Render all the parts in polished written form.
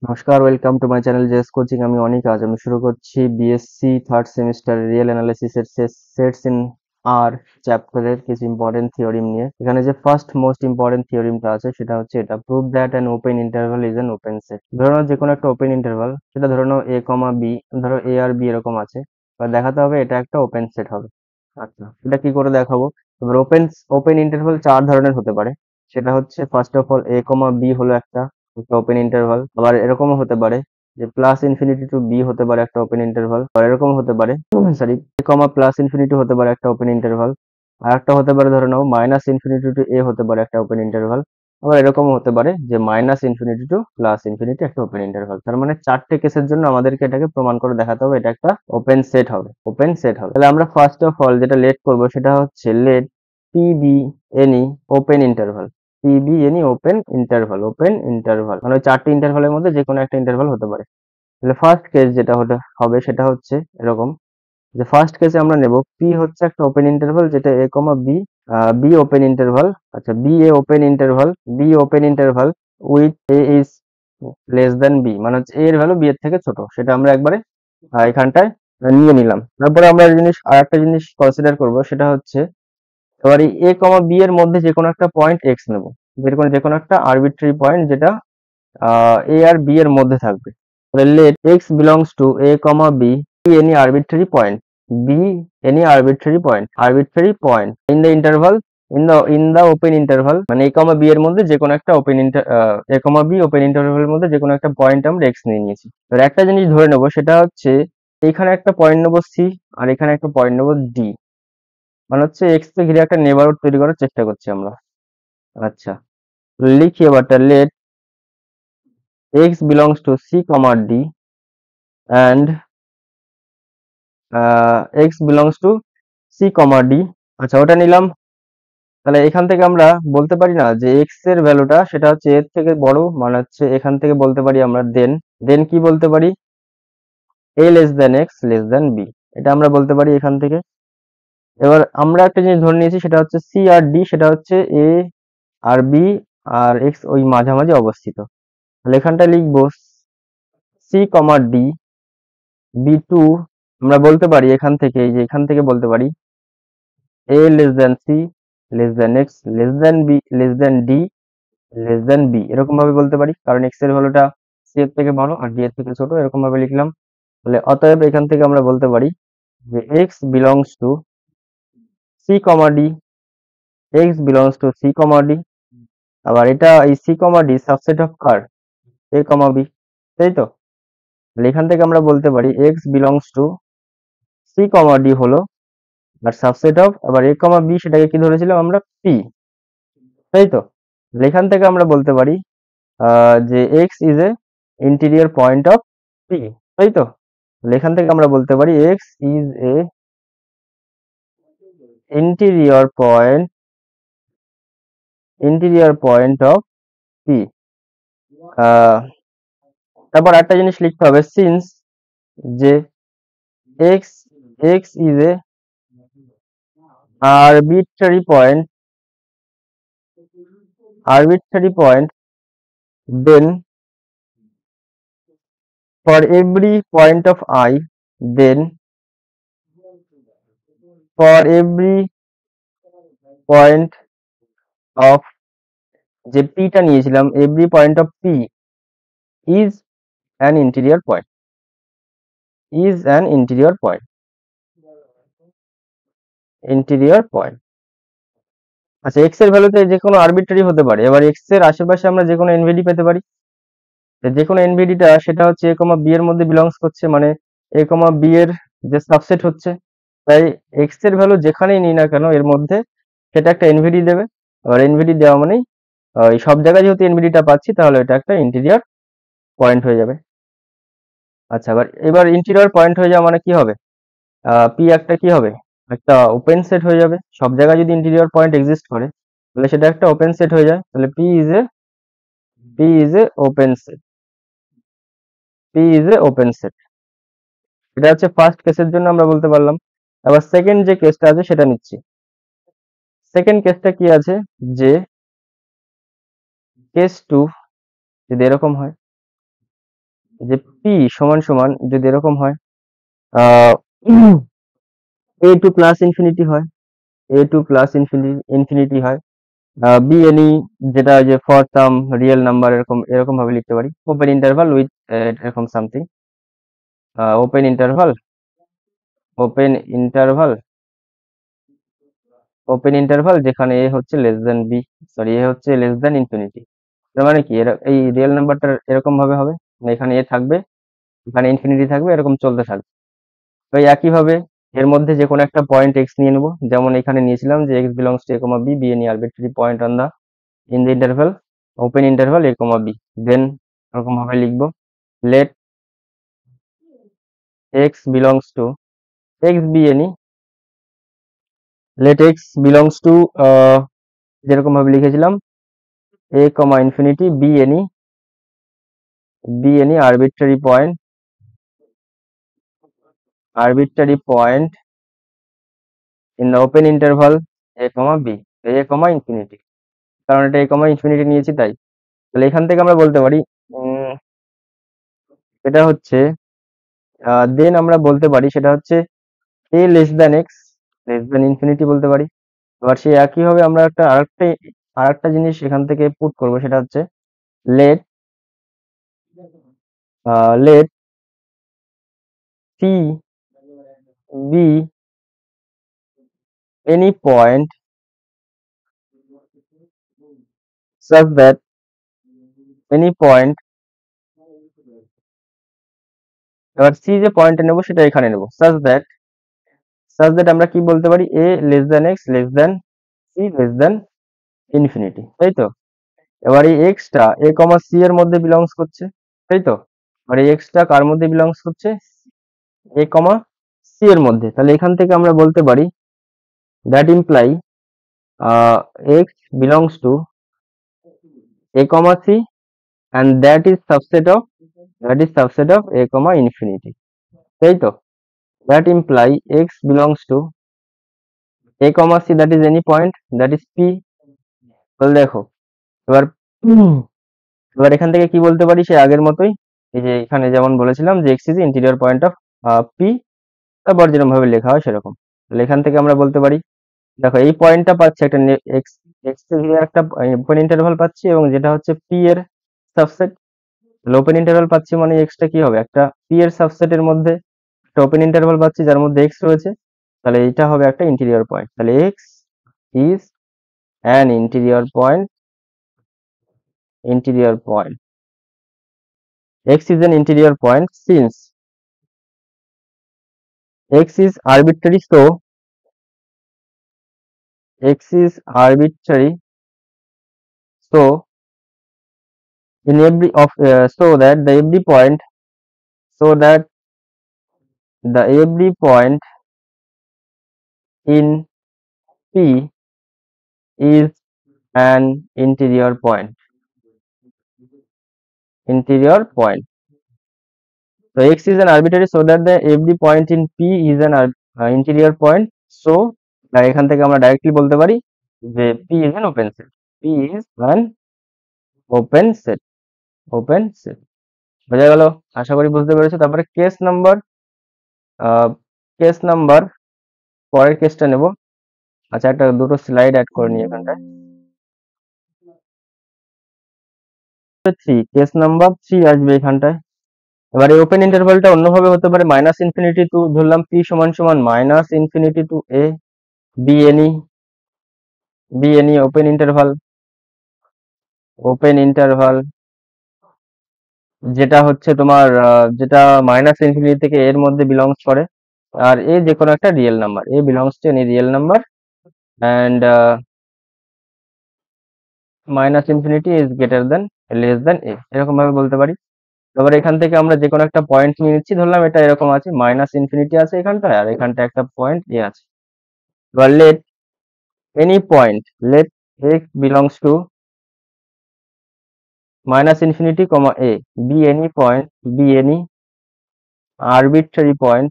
নমস্কার, welcome to my channel JS coaching. আমি অনিক। আজ আমি শুরু করছি বিএসসি থার্ড সেমিস্টার রিয়েল অ্যানালিসিসের সেটস ইন আর চ্যাপ্টারের কিছু ইম্পর্টেন্ট থিওরিম নিয়ে। এখানে যে ফার্স্ট মোস্ট ইম্পর্টেন্ট থিওরিমটা আছে সেটা হচ্ছে এটা, prove that an open interval is an open set. ধরো নাও যে কোনো একটা ওপেন ইন্টারভাল, সেটা ধরে নাও এ কমা বি, ধরো এ আর বি এরকম আছে, বা দেখাতে হবে এটা একটা ওপেন সেট হবে। আচ্ছা, এটা কি করে দেখাবো? এবার ওপেন ওপেন ইন্টারভাল চার ধরনের হতে পারে। সেটা হচ্ছে first of all A comma B হলো একটা ওপেন ইন্টারভাল। আবার এরকমও হতে পারে যে প্লাস ইনফিনিটি টু বি হতে পারে একটা ওপেন ইন্টারভাল। আর এরকম হতে পারে, সরি, এ কমা প্লাস ইনফিনিটি হতে পারে একটা ওপেন ইন্টারভাল। আর একটা হতে পারে ধরে নাও মাইনাস ইনফিনিটি টু এ হতে পারে একটা ওপেন ইন্টারভাল। আবার এরকমও হতে পারে যে minus infinity to plus infinity একটা ওপেন ইন্টারভাল। তার মানে চারটে কেসের জন্য আমাদেরকে এটাকে প্রমাণ করে দেখাতে হবে এটা একটা ওপেন সেট হবে, ওপেন সেট হবে। তাহলে আমরা ফার্স্ট অফ অল যেটা লেট করবো সেটা হচ্ছে let P B any open interval. PB any open interval, open interval মানে ওই চারটি ইন্টারভালের মধ্যে যে কোনো একটা ইন্টারভাল হতে পারে। তাহলে ফার্স্ট কেস যেটা হতে হবে সেটা হচ্ছে এরকম, যে ফার্স্ট কেসে আমরা নেব পি হচ্ছে একটা ওপেন ইন্টারভাল যেটা A comma B, B open interval. আচ্ছা, B A open interval, B open interval with A is less than B, মানে হচ্ছে এ এর ভ্যালু বি এর থেকে ছোট। সেটা আমরা একবারে এখানটায় নিয়ে নিলাম। তারপরে আমরা আর একটা জিনিস কনসিডার করব, সেটা হচ্ছে এবার এই এ কমা বি এর মধ্যে যে কোনো একটা পয়েন্ট এক্স নেব, যে কোনো একটা আরবিট্রারি পয়েন্ট যেটা এ আর বি এর মধ্যে থাকবে। তাহলে let x belongs to A comma b any arbitrary point, be any arbitrary point in the interval, in the open interval, মানে এ কমা বি এর মধ্যে যে কোনো একটা এ কমা বি ওপেন ইন্টারভালের মধ্যে যে কোনো একটা পয়েন্ট আমরা এক্স নিয়ে নিয়েছি। এবার একটা জিনিস ধরে নেবো, সেটা হচ্ছে এখানে একটা পয়েন্ট নেবো সি, আর এখানে একটা পয়েন্ট নেবো ডি। মানে হচ্ছে এক্স কে ঘিরে একটা নেবারহুড তৈরি করার চেষ্টা করছি আমরা। আচ্ছা, লিখি এবারটা, late x belongs to c comma d and x belongs to c comma d। আচ্ছা, ওটা নিলাম। তাহলে এখান থেকে আমরা বলতে পারি না যে x এর ভ্যালুটা সেটা হচ্ছে এর থেকে বড়, মানে হচ্ছে এখান থেকে বলতে পারি আমরা দেন, কি বলতে পারি, a less than x less than b, এটা আমরা বলতে পারি এখান থেকে। এবার আমরা একটা জিনিস ধরে নিয়েছি, সেটা হচ্ছে c আর d, সেটা হচ্ছে a R b R x ওই মাঝামাঝি অবস্থিত। তাহলে এখানটা লিখবো c comma d b2, আমরা বলতে পারি এখান থেকে, এই যে এখান থেকে বলতে পারি a less than c less than x less than b less than d less than b, এরকম ভাবে বলতে পারি, কারণ x এর ভ্যালুটা c এর থেকে বড় আর d এর থেকে ছোট, এরকম ভাবে লিখলাম। তাহলে অতএব এখান থেকে আমরা বলতে পারি যে x belongs to c comma d, x belongs to c comma d। আবার এটা এই c comma d subset of car, a comma b, তাই তো? তাহলে এখান থেকে আমরা বলতে পারি x belongs to c comma d হলো আর সাবসেট অফ, আবার a কমা b সেটাকে কি ধরেছিলাম আমরা, p, তাই তো? তাহলে এখান থেকে আমরা বলতে পারি যে x is A interior point of p, তাই তো? তাহলে এখান থেকে আমরা বলতে পারি x is A interior point, of p। আহ, তারপর একটা জিনিস লিখতে হবে, সিন্স যে x is a arbitrary point, arbitrary point, then for every point of I, then for every point of, যে p টা নিয়েছিলাম, every point of p is an interior point, is an interior point, interior point। আচ্ছা, x এর ভ্যালুতে যে কোনো arbitrary হতে পারে। এবার x এর আশেপাশে আমরা যে কোনো এনভিডি পেতে পারি। যে কোনো এনভিডিটা সেটা হচ্ছে a কমা b এর মধ্যে বিলংস করছে, মানে a কমা b এর যে সাবসেট হচ্ছে। তাই x এর ভ্যালু যেখানেই নিই না কেন এর মধ্যে সেটা একটা এনভিডি দেবে। আর এনভিডি দেওয়া মানেই এই সব জায়গায় যেহেতু এনভিডিটা পাচ্ছি, তাহলে এটা একটা ইন্টিরিয়র পয়েন্ট হয়ে যাবে। আচ্ছা, এবার ইন্টিরিয়র পয়েন্ট হয়ে যাওয়া মানে কি হবে, পি একটা কি হবে, একটা ওপেন সেট হয়ে যাবে। সব জায়গায় যদি ইন্টিরিয়র পয়েন্ট এক্সিস্ট করে তাহলে সেটা একটা ওপেন সেট হয়ে যায়। তাহলে P is a open set, P is a open set. এটা হচ্ছে ফার্স্ট কেসের জন্য আমরা বলতে পারলাম। আবার সেকেন্ড যে কেসটা আছে সেটা নিচ্ছি। সেকেন্ড কেসটা কি আছে, যে কেস টু যদি এরকম হয়, যে পি সমান সমান যদি এরকম হয়, এ টু প্লাস ইনফিনিটি হয়, এ টু প্লাস ইনফিনিটি হয়, বি এনি যেটা ওই যে ফর সাম রিয়েল নাম্বার এরকম এরকম ভাবে লিখতে পারি, ওপেন ইন্টারভাল উইথ এরকম something, open interval, open interval, open interval যেখানে এ হচ্ছে লেস দেন বি, সরি এ হচ্ছে লেস দেন ইনফিনিটি। তার মানে কি এই রিয়েল নাম্বারটা এরকম ভাবে হবে, মানে এখানে এ থাকবে, এখানে ইনফিনিটি থাকবে, এরকম চলতে থাকবে। তো এই একইভাবে এর মধ্যে যে কোনো একটা পয়েন্ট এক্স নিয়ে নেবো, যেমন এখানে নিয়েছিলাম যে X belongs to A comma B, be any arbitrary point on the in the interval open interval A comma B, then এরকম ভাবে লিখবো let x belongs to X be any, let x belongs to যেরকম ভাবে লিখেছিলাম A comma infinity be any arbitrary point in the open interval A comma B, A comma infinity, কারণ এটা এ comma infinity নিয়েছি তাই। তাহলে এখান থেকে আমরা বলতে পারি এটা হচ্ছে দেন আমরা বলতে পারি সেটা হচ্ছে A less than X less than infinity বলতে পারি। এবার সেই একইভাবে আমরা আরেকটা জিনিস এখান থেকে পুট করব, সেটা হচ্ছে let let c be any point such that any point, এবার সি যে পয়েন্টটা নেব সেটা এখানে নেব such that আমরা কি বলতে পারি A less than X less than C less than infinity, তাই তো। এবার এই এক্সটা এ কমা সি এর মধ্যে বিলংস করছে, তাই তো। আর এই এক্সটা কার মধ্যে বিলংস করছে, এ কমা সি এর মধ্যে। তাহলে এখান থেকে আমরা বলতে পারি that imply X belongs two a comma c and that is subset of a comma infinity, তাই তো। that imply x belongs to a comma c, that is any point, that is p। তাহলে দেখো এবার এবার এখান থেকে কি বলতে পারি সে আগের মতোই, এই যে এখানে যেমন বলেছিলাম যে x is the interior point of p, তারপর যেরকম ভাবে লেখা হয় সেরকম। তাহলে এখান থেকে আমরা বলতে পারি দেখো এই পয়েন্টটা পাচ্ছি একটা এক্স এক্স এর একটা ওপেন ইন্টারভাল পাচ্ছি, এবং যেটা হচ্ছে পি এর সাবসেট। ওপেন ইন্টারভাল পাচ্ছি মানে এক্সটা কি হবে, একটা পি এর সাবসেটের মধ্যে একটা ওপেন ইন্টারভাল পাচ্ছি যার মধ্যে এক্স রয়েছে, তাহলে এটা হবে একটা ইন্টিরিয়র পয়েন্ট। তাহলে x is an interior point x is an interior point since x is arbitrary, so x is arbitrary, so in every of so that the every point so that the every point in p is an interior point. So x is an arbitrary so that the every point in p is an interior point. So এখান থেকে আমরা directly বলতে পারি যে p is an open set, p is an open set, বোঝা গেল? আশা করি বুঝতে পেরেছো। তারপরে কেস নাম্বার পরের কেসটা নেব। আচ্ছা একটা দুটো স্লাইড অ্যাড করে নিই এখানটায়। কেস নাম্বার 3 আসবে এখানটায়। এবার এই ওপেন ইন্টারভালটা অন্যভাবে হতে পারে মাইনাস ইনফিনিটি টু, ধরলাম পি সমান সমান minus infinity to A be any open interval যেটা হচ্ছে তোমার যেটা মাইনাস ইনফিনিটি থেকে এর মধ্যে বিলংস করে, আর এ যে কোনো একটা real number, A belongs to any real number and minus infinity is greater than less than A, এরকম ভাবে বলতে পারি। তারপরে এখান থেকে আমরা যে কোনো একটা পয়েন্ট নিয়ে নিচ্ছি, ধরলাম এটা এরকম আছে, মাইনাস ইনফিনিটি আছে এখানটায় আর এখানটা একটা পয়েন্ট এ আছে। এবার let any point, let x belongs to minus infinity comma a be any point, be any arbitrary point.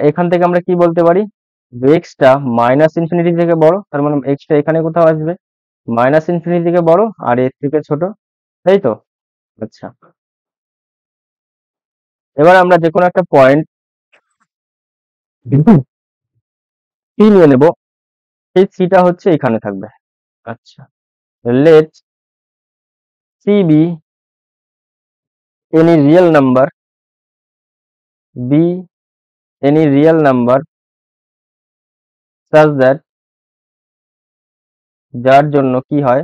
এখান থেকে আমরা কি বলতে পারি, এক্সটা মাইনাস ইনফিনিটি থেকে বড়, তার মানে এক্সটা এখানে কোথাও আসবে, মাইনাস ইনফিনিটি থেকে বড় আর এর থেকে ছোট, তাই তো? আচ্ছা, এবার আমরা যে কোনো একটা পয়েন্ট সি নিয়ে নেব, সেই সিটা হচ্ছে এখানে থাকবে। আচ্ছা, let c be any real number, be any real number such that, যার জন্য কি হয়,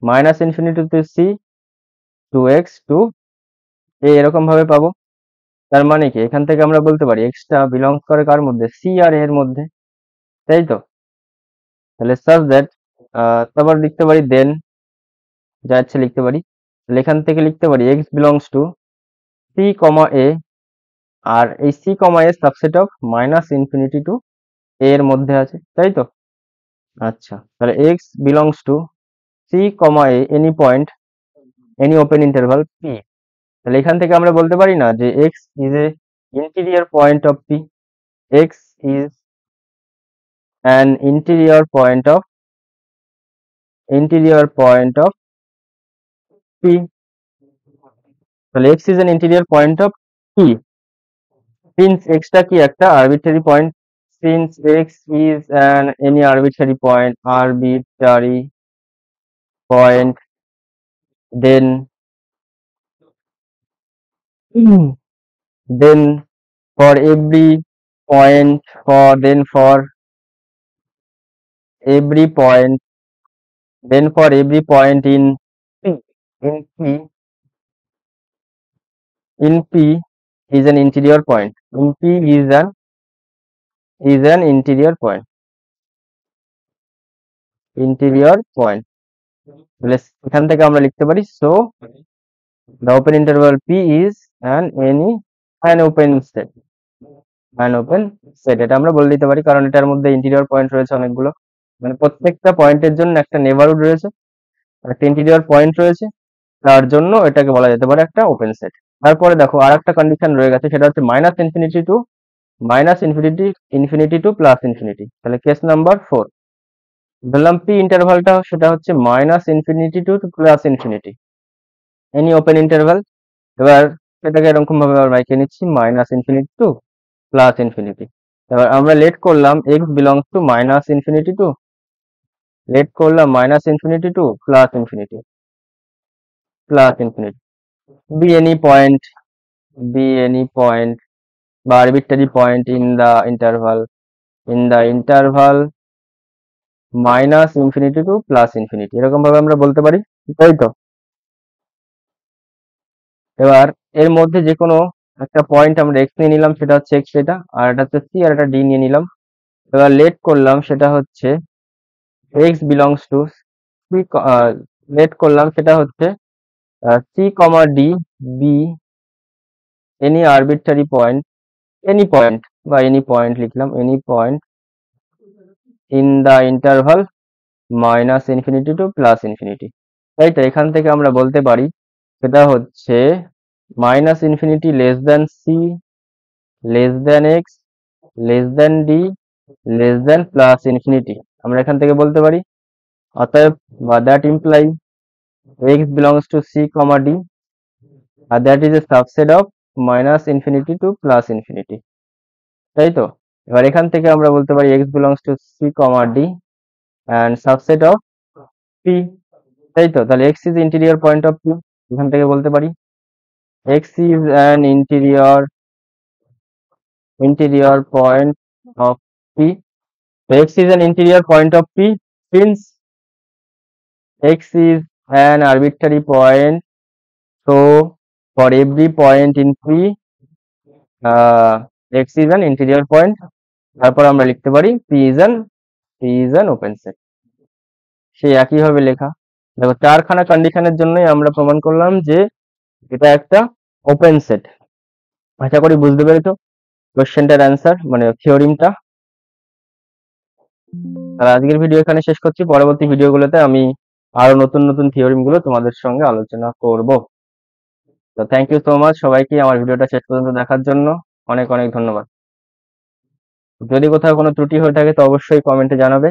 minus infinity to C to X to A এরকম ভাবে পাবো। তার মানে কি এখান থেকে আমরা বলতে পারি এক্সটা বিলংস করে কার মধ্যে, সি আর এর মধ্যে, তাই তো? তাহলে সাজ দ্যাট, তারপর লিখতে পারি দেন, যা ইচ্ছে লিখতে পারি। তাহলে এখান থেকে লিখতে পারি x belongs to C comma A, আর এই C comma A subset of minus infinity to A এর মধ্যে আছে, তাই তো? আচ্ছা, তাহলে X belongs to C comma A any point, any open interval P. তাহলে এখান থেকে আমরা বলতে পারি না যে X is A interior point of P, X is an interior point of P. তাহলে x is an interior point of P since এক্সটা কি একটা arbitrary point, since x is an any arbitrary point, then then for every for every point for every point in P, in P in P is an interior point, in P is an interior point। তাহলে এখান থেকে আমরা লিখতে পারি so the open interval P is an open set, এটা আমরা বলে দিতে পারি কারণ এটার মধ্যে ইন্টিরিয়র পয়েন্ট রয়েছে অনেকগুলো, মানে প্রত্যেকটা পয়েন্টের জন্য একটা নেবারহুড রয়েছে, একটা ইন্টিরিয়র পয়েন্ট রয়েছে, তার জন্য এটাকে বলা যেতে পারে একটা ওপেন সেট। তারপরে দেখো আর একটা কন্ডিশন রয়ে গেছে, সেটা হচ্ছে minus infinity to plus infinity. তাহলে কেস নাম্বার 4 ধরলাম পি ইন্টারভালটা সেটা হচ্ছে minus infinity to plus infinity, any open interval. এবার সেটাকে এরকম ভাবে আমরা এঁকে নিচ্ছি minus infinity to plus infinity. এবার আমরা লেট করলাম X belongs to minus infinity to, let করলাম minus infinity to plus infinity, be any point বা arbitrary point in the interval minus infinity to plus infinity, এরকম ভাবে আমরা বলতে পারি, তাই তো? এবার এর মধ্যে যে কোনো একটা পয়েন্ট আমরা এক্স নিয়ে নিলাম, সেটা হচ্ছে এক্স এটা, আর এটা হচ্ছে সি আর এটা ডি নিয়ে নিলাম। এবার লেট করলাম সেটা হচ্ছে X belongs to C, let করলাম সেটা হচ্ছে C comma D, be any arbitrary point, any point লিখলাম, any point in the interval minus infinity to plus infinity, তাই তো? এখান থেকে আমরা বলতে পারি সেটা হচ্ছে minus infinity less than C, less than X, less than D, less than plus infinity, আমরা এখান থেকে বলতে পারি। অতএব বা that imply X belongs to C comma D, আর that is a subset of minus infinity to plus infinity, তাই তো? এবার এখান থেকে আমরা বলতে পারি x belongs to C comma d and subset of p, তাই তো? তাহলে x is interior point of p, এখান থেকে বলতে পারি x is an interior point of P, so x is an interior point of P since x is an arbitrary point, so for every point in P x is an interior point। তারপর আমরা লিখতে পারি P is an open set, সেই একই ভাবে লেখা। দেখো চারখানা কন্ডিশনের জন্যই আমরা প্রমাণ করলাম যে এটা একটা ওপেন সেট। আশা করি বুঝতে পেরেছো কোশ্চেনটার অ্যান্সার, মানে থিওরিমটা। আর আজকের ভিডিও এখানে শেষ করছি, পরবর্তী ভিডিওগুলোতে আমি আরো নতুন নতুন থিওরিম গুলো তোমাদের সঙ্গে আলোচনা করব। তো থ্যাংক ইউ সো মাচ সবাইকে আমার ভিডিওটা শেষ পর্যন্ত দেখার জন্য, অনেক অনেক ধন্যবাদ। যদি কোথাও কোনো ত্রুটি হয়ে থাকে তো অবশ্যই কমেন্টে জানাবে।